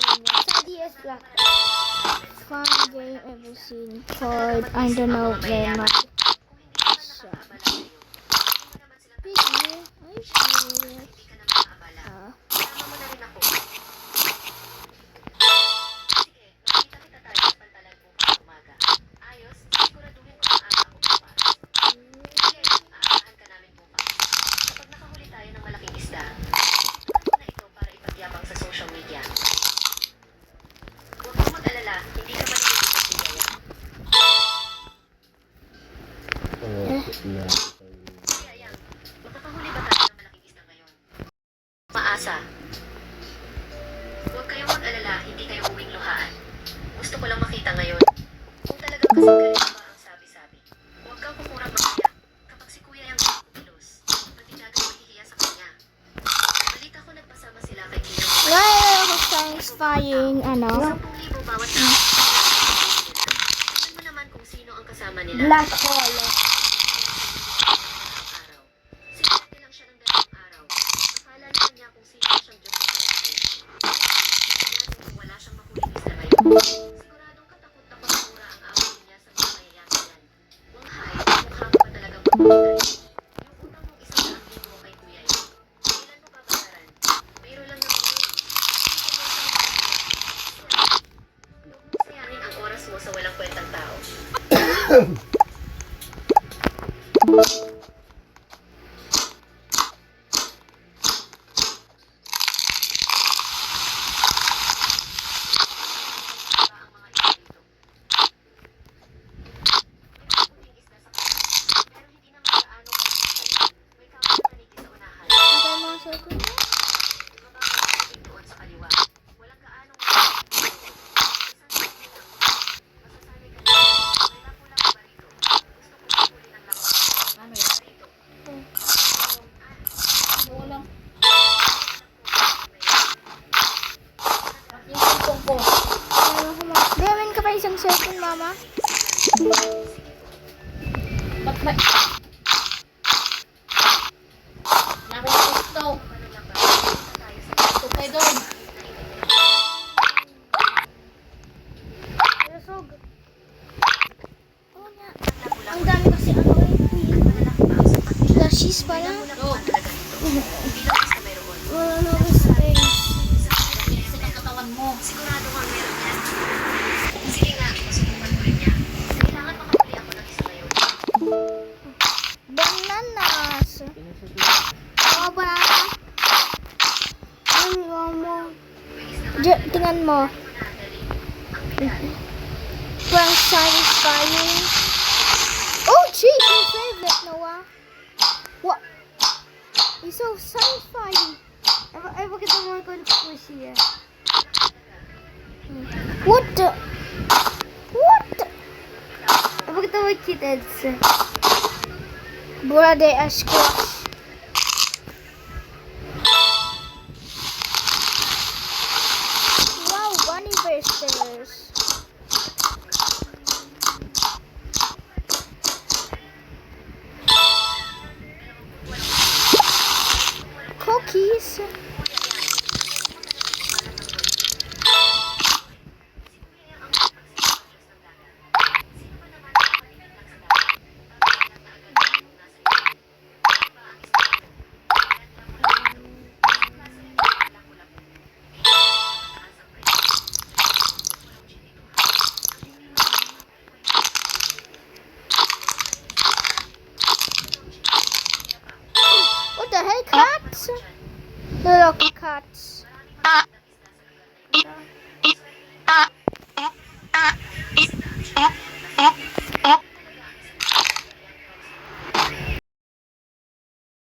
Saudi is black. Fun game ever seen called I don't know where my Piggy, are you serious? Makakahuli ba tayo ng malaking isda ngayon? Maasa. Huwag kayong mag-alala, hindi kayo uwing luhaan. Gusto ko lang makita ngayon. Kung talagang kasing galing ba ang sabi-sabi, huwag kang kukurang mag-iyak. Kapag si kuya yung kilos, pati dagat mahihiya sa kanya. Balita ko nagpasama sila kay Kina. Why ako satisfying, ano? 10,000 bawat tao. Tingnan mo naman kung sino ang kasama nila. Black hole. Siguradong katakot-takot na mura ang away niya sa mga mayayaman yan. Wanghay, mukha mo pa talagang magpapatay. Yung utang mong 100,000 kay kuya yun. Kailan mo babayaran? Biro lang naman yun. Huwag mong sayangin ang oras mo sa walang kwentang tao. Gawin ka pa isang second, mama. Ang dami kasi ano lashes pala. Wala na ako space. Sigurado kang meron yan. Sige nga, masubukan ko rin niya. Kailangan makapuli ako ng isa ngayon. Bananas. Oh, banana. Ano mo? Tingnan mo. Prank satisfying. Oh, cheese, your favorite, Noah. What? It's so satisfying. I look at the more good squishy here. What the? What the? Look at the way kittens. Bora de a squash. Wow, bunny bursters. Cookies. What the heck, cats? Look, cats.